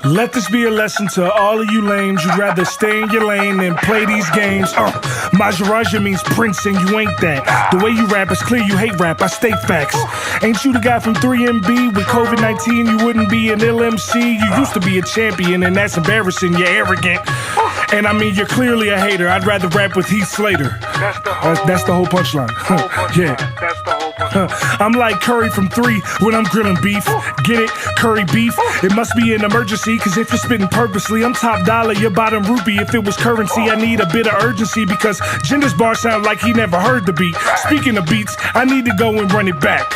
Let this be a lesson to all of you lames. You'd rather stay in your lane than play these games. Maharaja means prince and you ain't that. The way you rap is clear you hate rap, I state facts. Ain't you the guy from 3MB? With COVID-19 you wouldn't be an ill MC. You used to be a champion and that's embarrassing, you're arrogant. And I mean you're clearly a hater, I'd rather rap with Heath Slater. That's the whole punchline. Yeah. That's the whole punchline. I'm like Curry from 3 when I'm grilling beef. Get it? Curry beef? It must be an emergency, cause if you're spitting purposely, I'm top dollar, you're bottom rupee. If it was currency, I need a bit of urgency, because Jinder's bar sound like he never heard the beat. Speaking of beats, I need to go and run it back.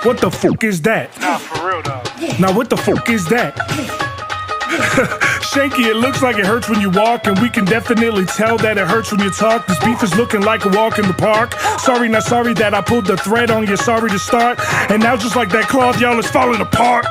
What the fuck is that? Nah, for real though. Now what the fuck is that? Shanky, it looks like it hurts when you walk, and we can definitely tell that it hurts when you talk. This beef is looking like a walk in the park. Sorry, not sorry that I pulled the thread on you, sorry to start. And now just like that cloth, y'all is falling apart.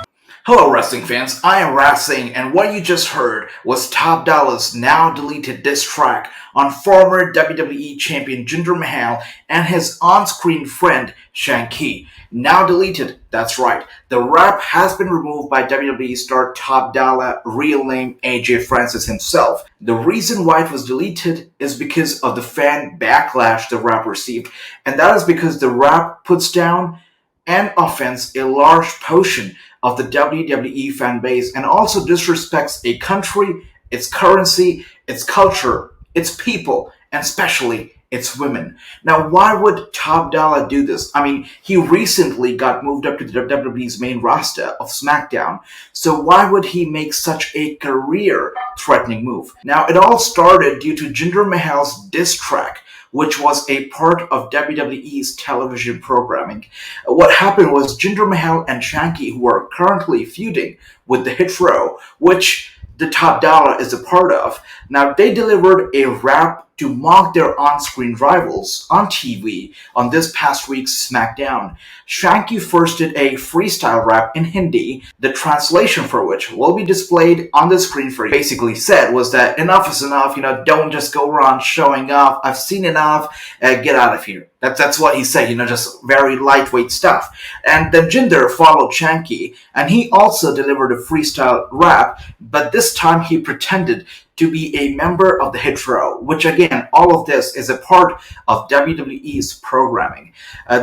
Hello wrestling fans, I am Wrassingh, and what you just heard was Top Dolla's now deleted diss track on former WWE champion Jinder Mahal and his on-screen friend Shanky. Now deleted, that's right. The rap has been removed by WWE star Top Dolla, real name AJ Francis himself. The reason why it was deleted is because of the fan backlash the rap received, and that is because the rap puts down and offends a large portion of the WWE fan base and also disrespects a country, its currency, its culture, its people, and especially its women. Now, why would Top Dolla do this? I mean, he recently got moved up to the WWE's main roster of SmackDown, so why would he make such a career-threatening move? Now, it all started due to Jinder Mahal's diss track, which was a part of WWE's television programming. What happened was Jinder Mahal and Shanky, who are currently feuding with the Hit Row, which the Top Dolla is a part of, now they delivered a rap to mock their on-screen rivals on TV on this past week's SmackDown. Shanky first did a freestyle rap in Hindi, the translation for which will be displayed on the screen for you. Basically said was that enough is enough, don't just go around showing off, I've seen enough, get out of here. That's what he said, just very lightweight stuff. And then Jinder followed Shanky, and he also delivered a freestyle rap, but this time he pretended to be a member of the Hit Row, which again, all of this is a part of WWE's programming.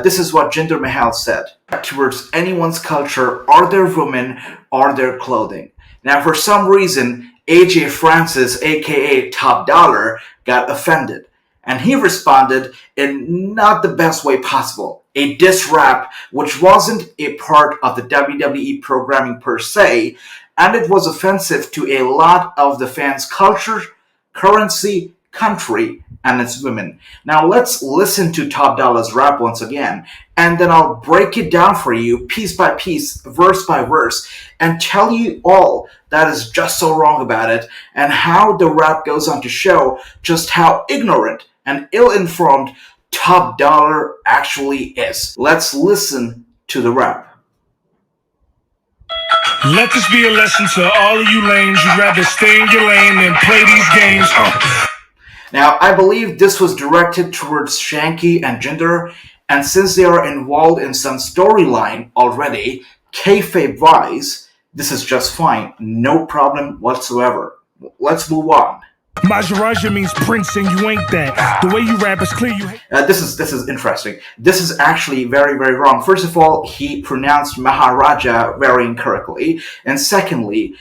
This is what Jinder Mahal said. Towards anyone's culture, or their women, or their clothing. Now, for some reason, AJ Francis, aka Top Dollar, got offended. And he responded in not the best way possible. A diss rap, which wasn't a part of the WWE programming per se, and it was offensive to a lot of the fans' culture, currency, country, and its women. Now let's listen to Top Dolla's rap once again, and then I'll break it down for you piece by piece, verse by verse, and tell you all that is just so wrong about it, and how the rap goes on to show just how ignorant and ill-informed Top Dollar actually is. Let's listen to the rap. Let this be a lesson to all of you lames. You'd rather stay in your lane than play these games. Now, I believe this was directed towards Shanky and Jinder, and since they are involved in some storyline already, kayfabe-wise, this is just fine. No problem whatsoever. Let's move on. Maharaja means prince and you ain't that. The way you rap is clear you hate. This is interesting. This is actually very, very wrong. First of all, he pronounced Maharaja very incorrectly. And secondly,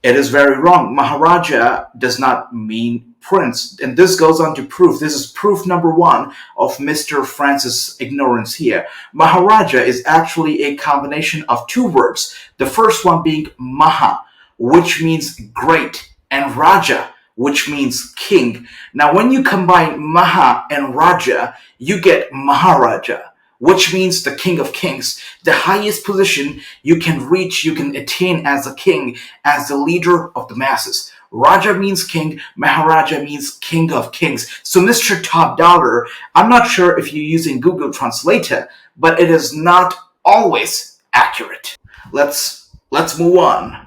it is very wrong. Maharaja does not mean prince. And this goes on to prove, this is proof number 1 of Mr. Francis' ignorance here. Maharaja is actually a combination of 2 words. The first one being Maha, which means great, and Raja, which means king. Now, when you combine Maha and Raja, you get Maharaja, which means the king of kings, the highest position you can reach, you can attain as a king, as the leader of the masses. Raja means king, Maharaja means king of kings. So Mr. Top Dollar, I'm not sure if you're using Google Translator, but it is not always accurate. Let's move on.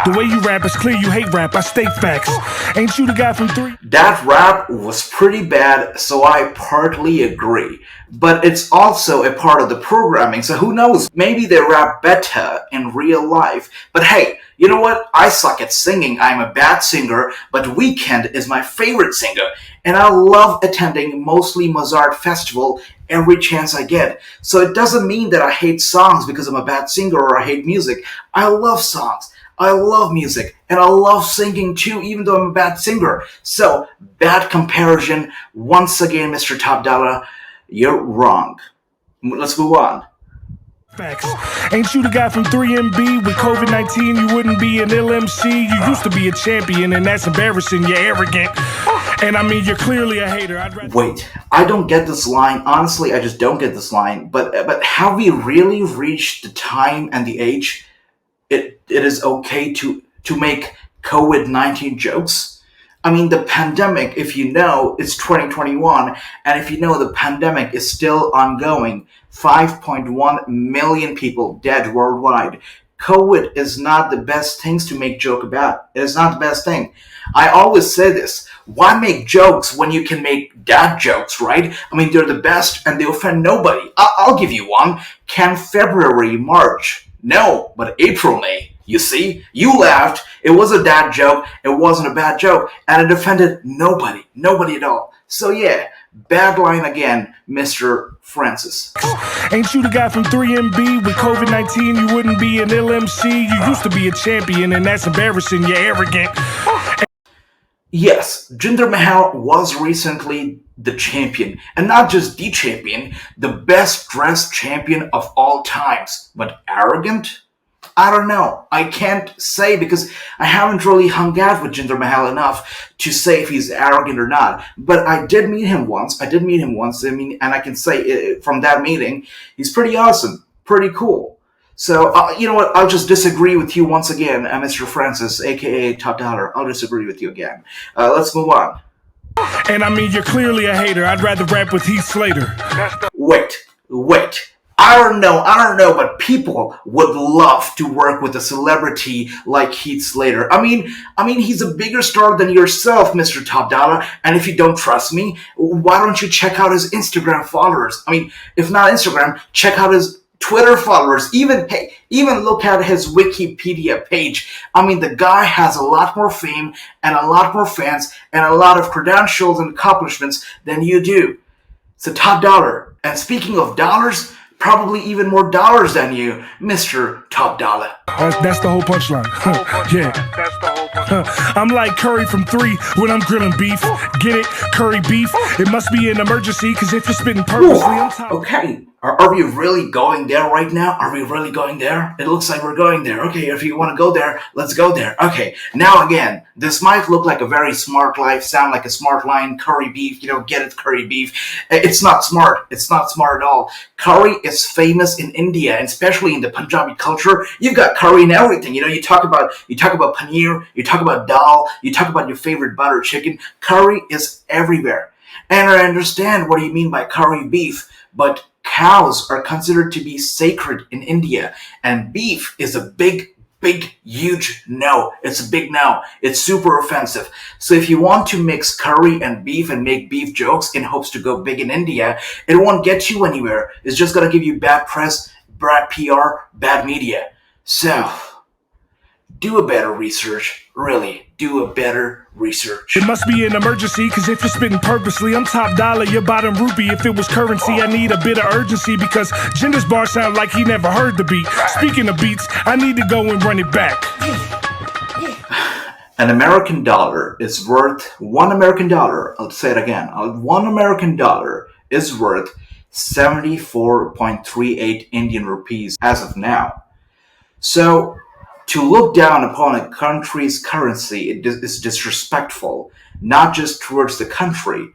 The way you rap is clear, you hate rap, I state facts. Ain't you the guy from 3? That rap was pretty bad, so I partly agree. But it's also a part of the programming, so who knows? Maybe they rap better in real life. But hey, you know what? I suck at singing, I'm a bad singer, but Weeknd is my favorite singer. And I love attending mostly Mozart Festival every chance I get. So it doesn't mean that I hate songs because I'm a bad singer or I hate music. I love songs. I love music, and I love singing too, even though I'm a bad singer. So, bad comparison. Once again, Mr. Top Dollar, you're wrong. Let's move on. Facts. Ain't you the guy from 3MB? With COVID-19, you wouldn't be an LMC. You used to be a champion, and that's embarrassing. You're arrogant. And I mean, you're clearly a hater. Wait, I don't get this line. Honestly, I just don't get this line. But have we really reached the time and the age it is okay to make COVID-19 jokes? I mean, the pandemic, if you know, it's 2021, and if you know the pandemic is still ongoing, 5.1 million people dead worldwide. COVID is not the best things to make joke about. It is not the best thing. I always say this. Why make jokes when you can make dad jokes, right? I mean, they're the best and they offend nobody. I'll give you one. Can February, March? No, but April, May. You see? You laughed. It was a dad joke. It wasn't a bad joke. And it offended nobody. Nobody at all. So yeah, bad line again, Mr. Francis. Ain't you the guy from 3MB? With COVID-19, you wouldn't be an LMC. You used to be a champion, and that's embarrassing. You're arrogant. Yes, Jinder Mahal was recently the champion. And not just the champion, the best dressed champion of all times. But arrogant? I don't know. I can't say because I haven't really hung out with Jinder Mahal enough to say if he's arrogant or not. But I did meet him once. I mean, and I can say from that meeting, he's pretty awesome, pretty cool. So, you know what? I'll just disagree with you once again, Mr. Francis, aka Top Dollar. I'll disagree with you again. Let's move on. And I mean, you're clearly a hater. I'd rather rap with Heath Slater. Wait. I don't know, but people would love to work with a celebrity like Heath Slater. I mean, he's a bigger star than yourself, Mr. Top Dollar. And if you don't trust me, why don't you check out his Instagram followers? I mean, if not Instagram, check out his Twitter followers. Even look at his Wikipedia page. I mean, the guy has a lot more fame and a lot more fans and a lot of credentials and accomplishments than you do. So Top Dollar. And speaking of dollars, probably even more dollars than you, Mr. Top Dollar. That's the whole punchline. Yeah. That's the whole punchline. I'm like Curry from 3 when I'm grilling beef. Get it? Curry beef. It must be an emergency, because if you're spitting purposely on top. Okay. Are we really going there right now? Are we really going there? It looks like we're going there. Okay, if you want to go there, let's go there. Okay, now again, this might look like a very smart life, sound like a smart line, curry beef, get it, curry beef. It's not smart. It's not smart at all. Curry is famous in India, and especially in the Punjabi culture. You've got curry in everything. You talk about paneer, you talk about dal, you talk about your favorite butter chicken. Curry is everywhere. And I understand what you mean by curry beef, but cows are considered to be sacred in India, and beef is a big, huge no. It's a big no. It's super offensive. So if you want to mix curry and beef and make beef jokes in hopes to go big in India, it won't get you anywhere. It's just gonna give you bad press, bad PR, bad media. So, do a better research. Really, do a better research. It must be an emergency, because if you're spitting purposely, I'm Top Dollar, you're bottom rupee. If it was currency, I need a bit of urgency, because Jinder's bar sound like he never heard the beat. Speaking of beats, I need to go and run it back. An American dollar is worth $1. I'll say it again. $1 is worth 74.38 Indian rupees as of now. So, to look down upon a country's currency is disrespectful, not just towards the country,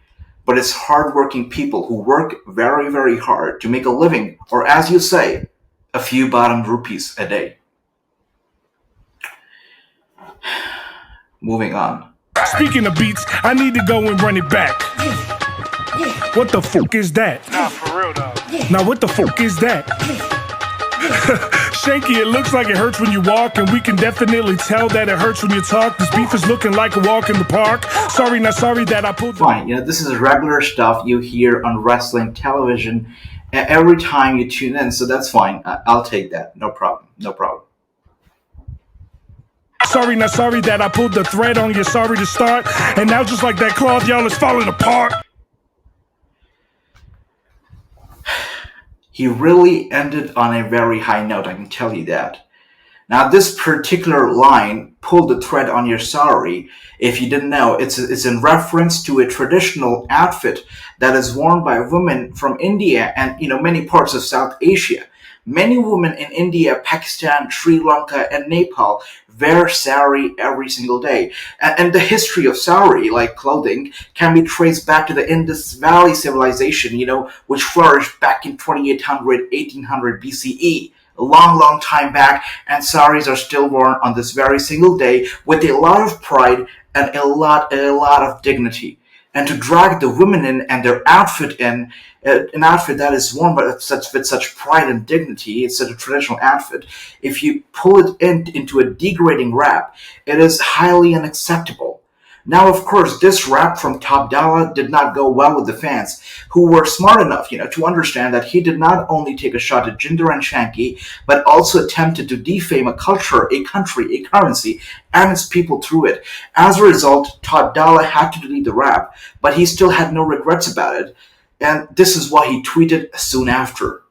but its hardworking people who work very, very hard to make a living, or as you say, a few bottom rupees a day. Moving on. Speaking of beats, I need to go and run it back. What the fuck is that? Nah, for real, though. Now what the fuck is that? Shanky, it looks like it hurts when you walk, and we can definitely tell that it hurts when you talk. This beef is looking like a walk in the park. Sorry, not sorry that I pulled. Fine, this is regular stuff you hear on wrestling television every time you tune in, so that's fine. I'll take that. No problem. No problem. Sorry, not sorry that I pulled the thread on you. Sorry to start, and now just like that cloth, y'all is falling apart. He really ended on a very high note, I can tell you that. Now, this particular line, pull the thread on your sorry, if you didn't know, it's in reference to a traditional outfit that is worn by women from India and many parts of South Asia. Many women in India, Pakistan, Sri Lanka, and Nepal wear sari every single day. And the history of sari, like clothing, can be traced back to the Indus Valley civilization, which flourished back in 2800, 1800 BCE. A long time back, and saris are still worn on this very single day with a lot of pride and a lot of dignity. And to drag the women in and their outfit in, an outfit that is worn with such pride and dignity, it's such a traditional outfit, if you pull it into a degrading rap, it is highly unacceptable. Now, of course, this rap from Top Dolla did not go well with the fans, who were smart enough, to understand that he did not only take a shot at Jinder and Shanky, but also attempted to defame a culture, a country, a currency, and its people through it. As a result, Top Dolla had to delete the rap, but he still had no regrets about it, and this is what he tweeted soon after.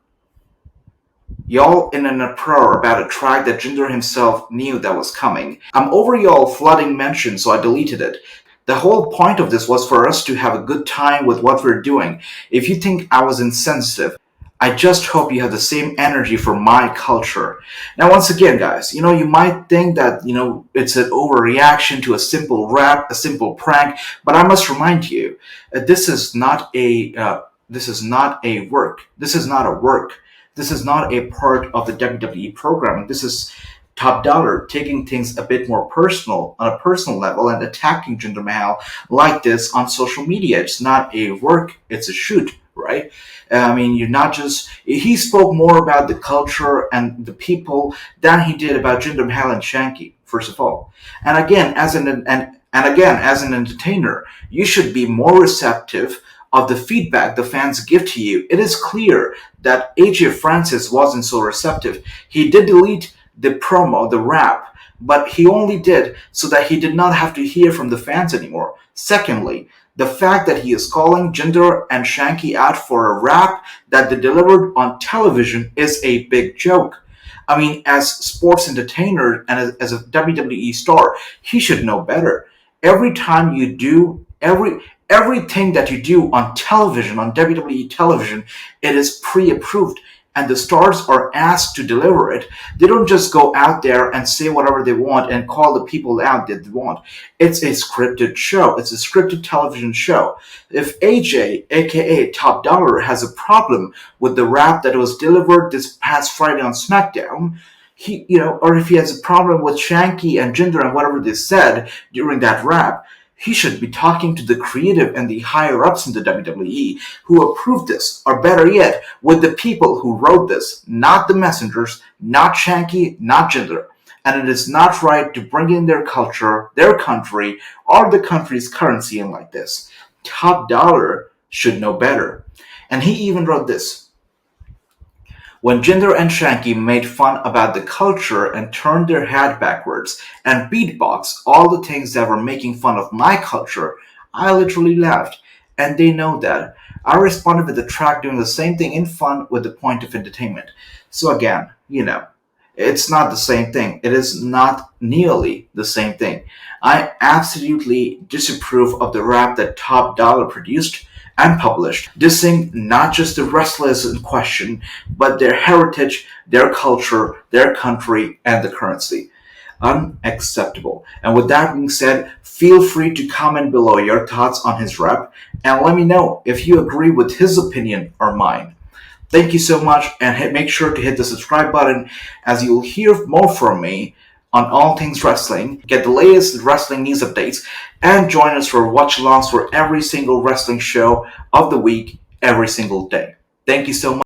Y'all in an uproar about a track that Jinder himself knew that was coming. I'm over y'all flooding mentions, so I deleted it. The whole point of this was for us to have a good time with what we're doing. If you think I was insensitive, I just hope you have the same energy for my culture. Now, once again, guys, you might think that, it's an overreaction to a simple rap, a simple prank, but I must remind you, this is not a work. This is not a work. This is not a part of the WWE programming. This is Top Dollar taking things a bit more personal, on a personal level, and attacking Jinder Mahal like this on social media. It's not a work, it's a shoot, right? You're not just... He spoke more about the culture and the people than he did about Jinder Mahal and Shanky, first of all. And again, as an entertainer, you should be more receptive of the feedback the fans give to you. It is clear that AJ Francis wasn't so receptive. He did delete the promo, the rap, but he only did so that he did not have to hear from the fans anymore. Secondly, the fact that he is calling Jinder and Shanky out for a rap that they delivered on television is a big joke. As sports entertainer and as a WWE star, he should know better. Everything that you do on television, on WWE television, it is pre-approved, and the stars are asked to deliver it. They don't just go out there and say whatever they want and call the people out that they want. It's a scripted show. It's a scripted television show. If AJ, aka Top Dollar, has a problem with the rap that was delivered this past Friday on SmackDown, or if he has a problem with Shanky and Jinder and whatever they said during that rap, he should be talking to the creative and the higher-ups in the WWE who approved this, or better yet, with the people who wrote this, not the messengers, not Shanky, not Jinder. And it is not right to bring in their culture, their country, or the country's currency in like this. Top Dollar should know better. And he even wrote this. When Jinder and Shanky made fun about the culture and turned their head backwards and beatboxed all the things that were making fun of my culture, I literally laughed. And they know that. I responded with the track doing the same thing in fun with the point of entertainment. So again, it's not the same thing. It is not nearly the same thing. I absolutely disapprove of the rap that Top Dollar produced and published, dissing not just the wrestlers in question, but their heritage, their culture, their country, and the currency. Unacceptable. And with that being said, feel free to comment below your thoughts on his rap, and let me know if you agree with his opinion or mine. Thank you so much, and make sure to hit the subscribe button, as you will hear more from me on all things wrestling, get the latest wrestling news updates, and join us for watch-alongs for every single wrestling show of the week, every single day. Thank you so much.